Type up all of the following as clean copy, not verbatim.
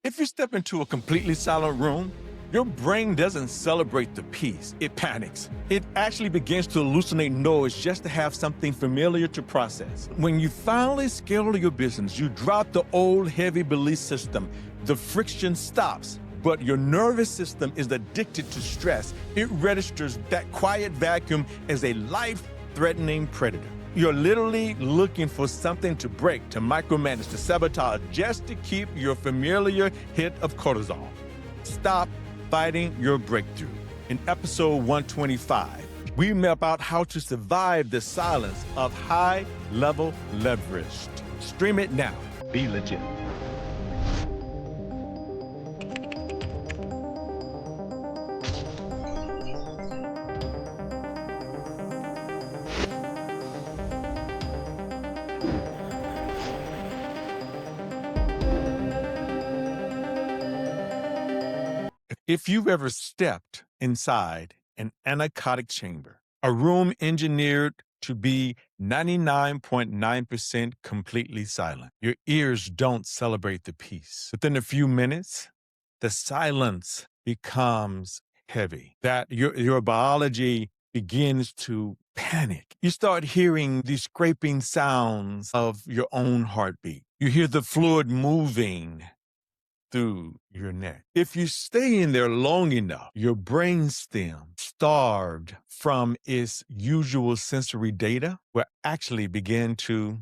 If you step into a completely silent room, your brain doesn't celebrate the peace, it panics. It actually begins to hallucinate noise just to have something familiar to process. When you finally scale your business, you drop the old heavy belief system. The friction stops, but your nervous system is addicted to stress. It registers that quiet vacuum as a life-threatening predator. You're literally looking for something to break, to micromanage, to sabotage, just to keep your familiar hit of cortisol. Stop fighting your breakthrough. In episode 125, we map out how to survive the silence of high-level leverage. Stream it now. Be legit. If you've ever stepped inside an anechoic chamber, a room engineered to be 99.9% completely silent, your ears don't celebrate the peace. Within a few minutes, the silence becomes heavy, that your biology begins to panic. You start hearing these scraping sounds of your own heartbeat. You hear the fluid moving through your neck. If you stay in there long enough, your brainstem, starved from its usual sensory data, will actually begin to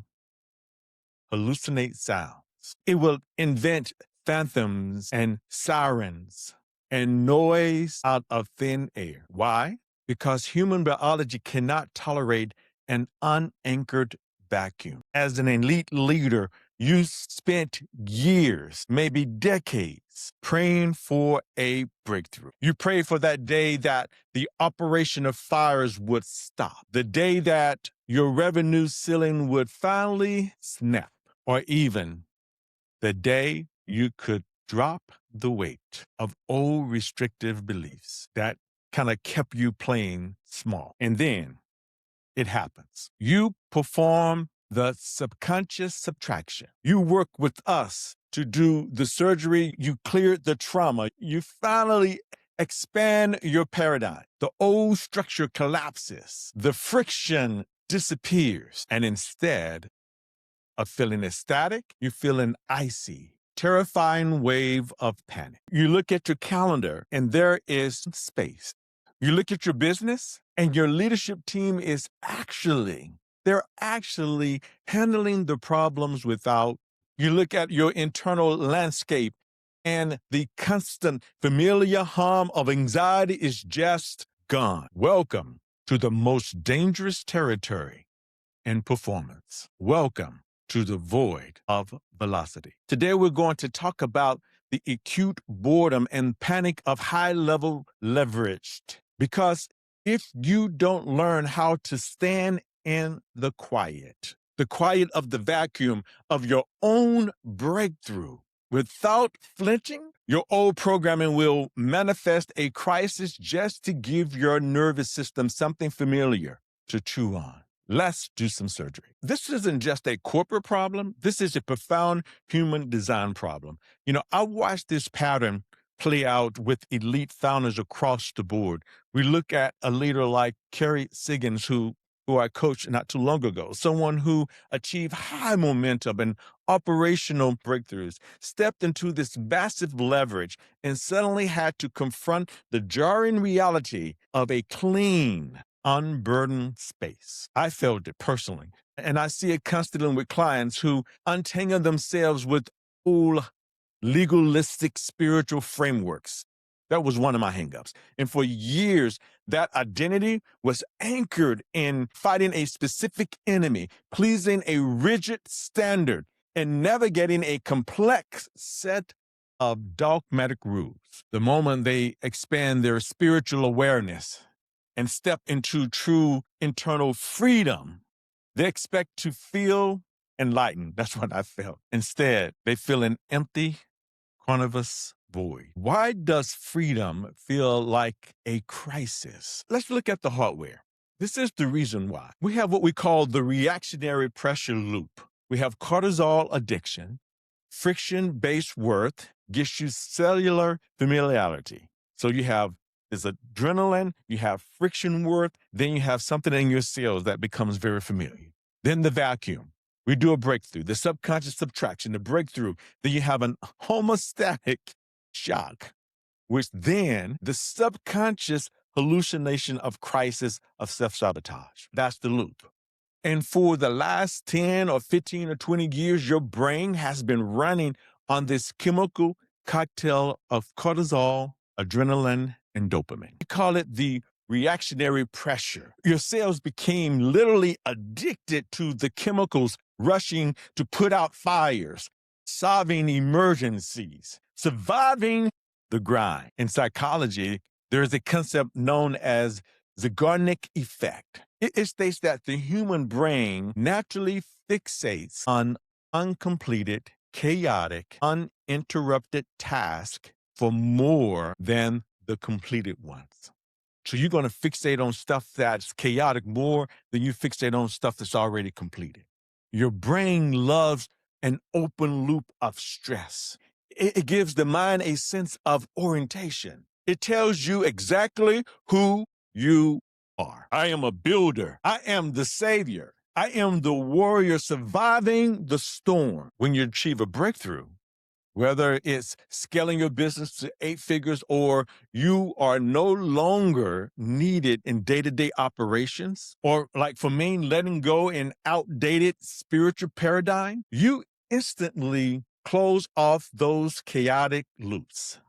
hallucinate sounds. It will invent phantoms and sirens and noise out of thin air. Why? Because human biology cannot tolerate an unanchored vacuum. As an elite leader, you spent years, maybe decades, praying for a breakthrough. You prayed for that day that the operation of fires would stop, the day that your revenue ceiling would finally snap, or even the day you could drop the weight of old restrictive beliefs that kind of kept you playing small. And then it happens. You perform the subconscious subtraction. You work with us to do the surgery. You cleared the trauma. You finally expand your paradigm. The old structure collapses. The friction disappears. And instead of feeling ecstatic, you feel an icy, terrifying wave of panic. You look at your calendar and there is space. You look at your business and your leadership team is they're actually handling the problems without. You look at your internal landscape and the constant familiar hum of anxiety is just gone. Welcome to the most dangerous territory in performance. Welcome to the void of velocity. Today, we're going to talk about the acute boredom and panic of high-level leverage. Because if you don't learn how to stand in the quiet of the vacuum of your own breakthrough without flinching, your old programming will manifest a crisis just to give your nervous system something familiar to chew on. Let's do some surgery. This isn't just a corporate problem. This is a profound human design problem. I watched this pattern play out with elite founders across the board. We look at a leader like Kerry Siggins, who I coached not too long ago, someone who achieved high momentum and operational breakthroughs, stepped into this massive leverage, and suddenly had to confront the jarring reality of a clean, unburdened space. I felt it personally, and I see it constantly with clients who untangle themselves with old legalistic spiritual frameworks. That was one of my hangups. And for years, that identity was anchored in fighting a specific enemy, pleasing a rigid standard, and navigating a complex set of dogmatic rules. The moment they expand their spiritual awareness and step into true internal freedom, they expect to feel enlightened. That's what I felt. Instead, they feel an empty, carnivorous void. Why does freedom feel like a crisis? Let's look at the hardware. This is the reason why. We have what we call the reactionary pressure loop. We have cortisol addiction, Friction-based worth gets you cellular familiarity. So you have this adrenaline, you have friction worth, then you have something in your cells that becomes very familiar. Then the vacuum. We do a breakthrough, the subconscious subtraction, the breakthrough. Then you have an homeostatic shock, which then the subconscious hallucination of crisis of self-sabotage. That's the loop. And for the last 10 or 15 or 20 years, your brain has been running on this chemical cocktail of cortisol, adrenaline, and dopamine. We call it the reactionary pressure. Your cells became literally addicted to the chemicals rushing to put out fires, solving emergencies, surviving the grind. In psychology, there is a concept known as Zeigarnik effect. It states that the human brain naturally fixates on uncompleted, chaotic, uninterrupted tasks for more than the completed ones. So you're going to fixate on stuff that's chaotic more than you fixate on stuff that's already completed. Your brain loves an open loop of stress. It gives the mind a sense of orientation. It tells you exactly who you are. I am a builder. I am the savior. I am the warrior surviving the storm. When you achieve a breakthrough, whether it's scaling your business to 8 figures or you are no longer needed in day-to-day operations, or like for me, letting go in outdated spiritual paradigm, you instantly close off those chaotic loops.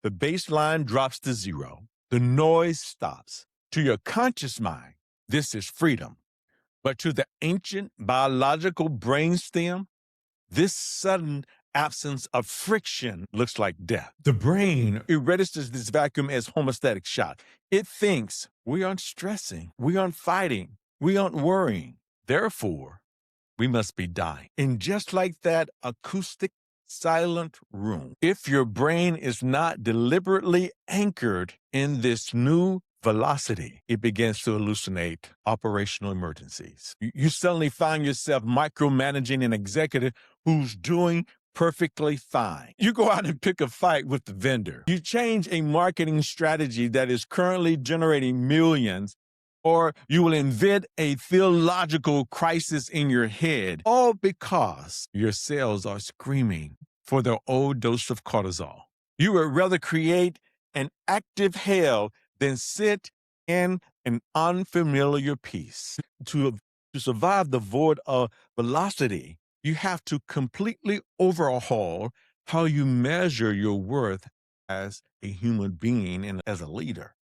The baseline drops to zero. The noise stops. To your conscious mind, this is freedom. But to the ancient biological brainstem, this sudden absence of friction looks like death. The brain, it registers this vacuum as homeostatic shock. It thinks we aren't stressing, we aren't fighting, we aren't worrying. Therefore, we must be dying. And just like that acoustic, silent room, if your brain is not deliberately anchored in this new velocity, it begins to hallucinate operational emergencies. You suddenly find yourself micromanaging an executive who's doing perfectly fine. You go out and pick a fight with the vendor. You change a marketing strategy that is currently generating millions, or you will invent a theological crisis in your head, all because your cells are screaming for their old dose of cortisol. You would rather create an active hell than sit in an unfamiliar peace. To survive the void of velocity, you have to completely overhaul how you measure your worth as a human being and as a leader.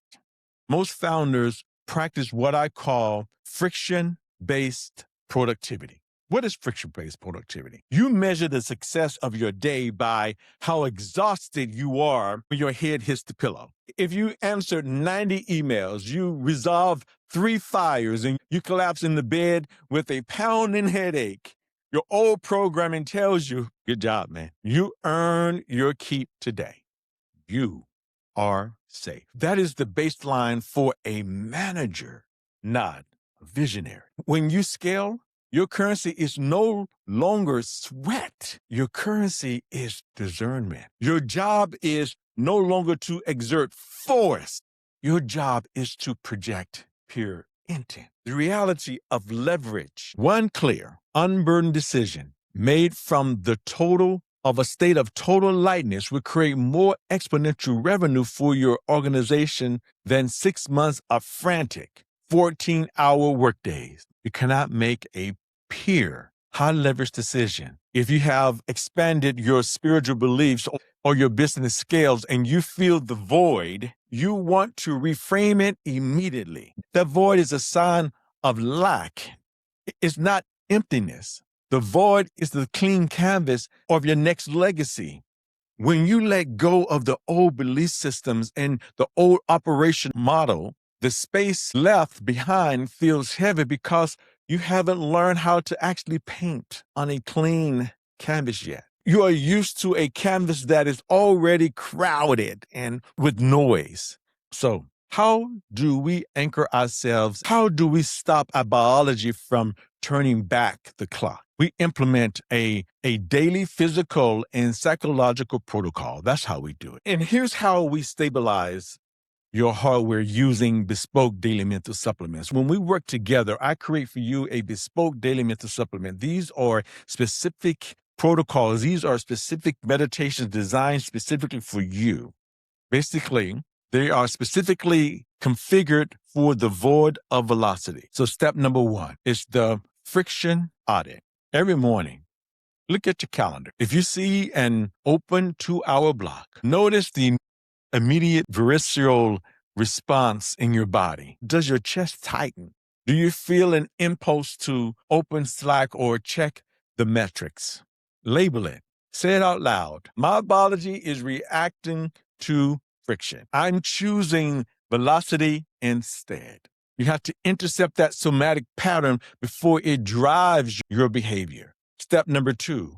Most founders practice what I call friction-based productivity. What is friction-based productivity? You measure the success of your day by how exhausted you are when your head hits the pillow. If you answered 90 emails, you resolve 3 fires, and you collapse in the bed with a pounding headache, your old programming tells you, good job, man. You earn your keep today. You are safe. That is the baseline for a manager, not a visionary. When you scale, your currency is no longer sweat. Your currency is discernment. Your job is no longer to exert force. Your job is to project pure intent. The reality of leverage, one clear, unburdened decision made from the total of a state of total lightness will create more exponential revenue for your organization than 6 months of frantic 14-hour workdays. You cannot make a pure, high-leverage decision if you have expanded your spiritual beliefs or your business scales and you feel the void. You want to reframe it immediately. That void is a sign of lack. It's not emptiness. The void is the clean canvas of your next legacy. When you let go of the old belief systems and the old operation model, the space left behind feels heavy because you haven't learned how to actually paint on a clean canvas yet. You are used to a canvas that is already crowded and with noise. So How do we anchor ourselves? How do we stop our biology from turning back the clock? We implement a daily physical and psychological protocol. That's how we do it. And here's how we stabilize your hardware using bespoke daily mental supplements. When we work together, I create for you a bespoke daily mental supplement. These are specific protocols. These are specific meditations designed specifically for you. Basically, they are specifically configured for the void of velocity. So step number 1 is the friction audit. Every morning, look at your calendar. If you see an open 2-hour block, notice the immediate visceral response in your body. Does your chest tighten? Do you feel an impulse to open Slack or check the metrics? Label it. Say it out loud. My biology is reacting to friction. I'm choosing velocity instead. You have to intercept that somatic pattern before it drives your behavior. Step number 2,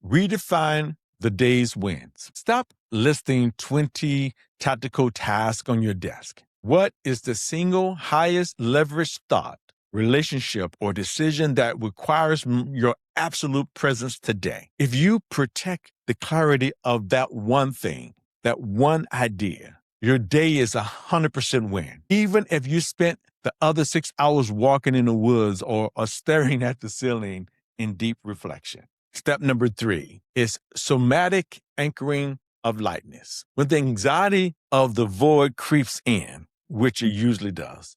redefine the day's wins. Stop listing 20 tactical tasks on your desk. What is the single highest leverage thought, relationship, or decision that requires your absolute presence today? If you protect the clarity of that one thing, that one idea, your day is 100% win. Even if you spent the other 6 hours walking in the woods or staring at the ceiling in deep reflection. Step number 3 is somatic anchoring of lightness. When the anxiety of the void creeps in, which it usually does,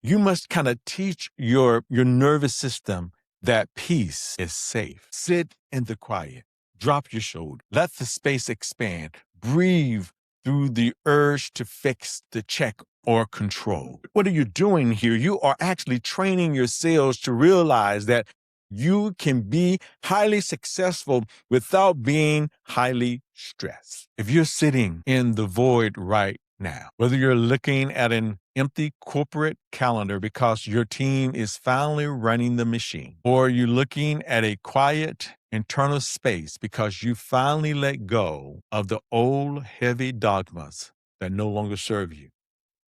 you must kind of teach your nervous system that peace is safe. Sit in the quiet, drop your shoulder, let the space expand, breathe through the urge to fix, to check, or control. What are you doing here? You are actually training your cells to realize that you can be highly successful without being highly stressed. If you're sitting in the void right now, whether you're looking at an empty corporate calendar because your team is finally running the machine, or you're looking at a quiet internal space because you finally let go of the old heavy dogmas that no longer serve you,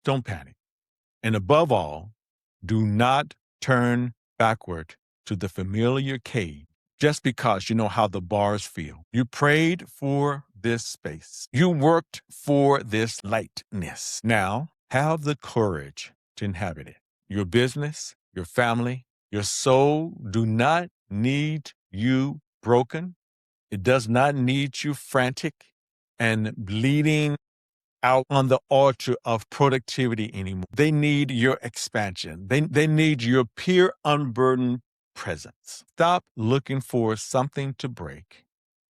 don't panic. And above all, do not turn backward to the familiar cave just because you know how the bars feel. You prayed for this space. You worked for this lightness. Now, have the courage to inhabit it. Your business, your family, your soul do not need you broken. It does not need you frantic and bleeding out on the altar of productivity anymore. They need your expansion. They need your pure, unburdened presence. Stop looking for something to break.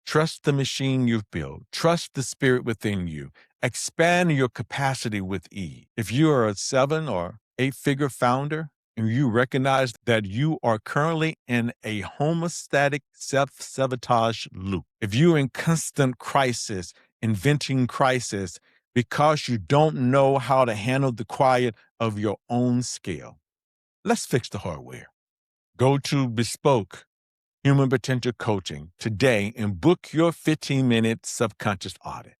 Trust the machine you've built. Trust the spirit within you. Expand your capacity with ease. If you are a 7 or 8-figure founder and you recognize that you are currently in a homeostatic self-sabotage loop, if you're in constant crisis, inventing crisis, because you don't know how to handle the quiet of your own scale, let's fix the hardware. Go to Bespoke Human Potential Coaching today and book your 15-minute subconscious audit.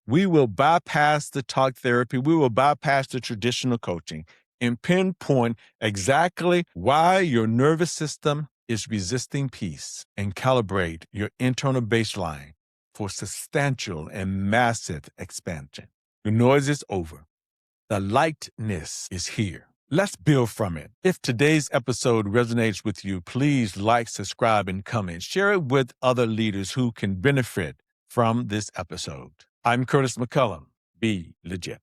We will bypass the talk therapy. We will bypass the traditional coaching and pinpoint exactly why your nervous system is resisting peace and calibrate your internal baseline for substantial and massive expansion. The noise is over. The lightness is here. Let's build from it. If today's episode resonates with you, please like, subscribe, and comment. Share it with other leaders who can benefit from this episode. I'm Curtis McCullom. Be legit.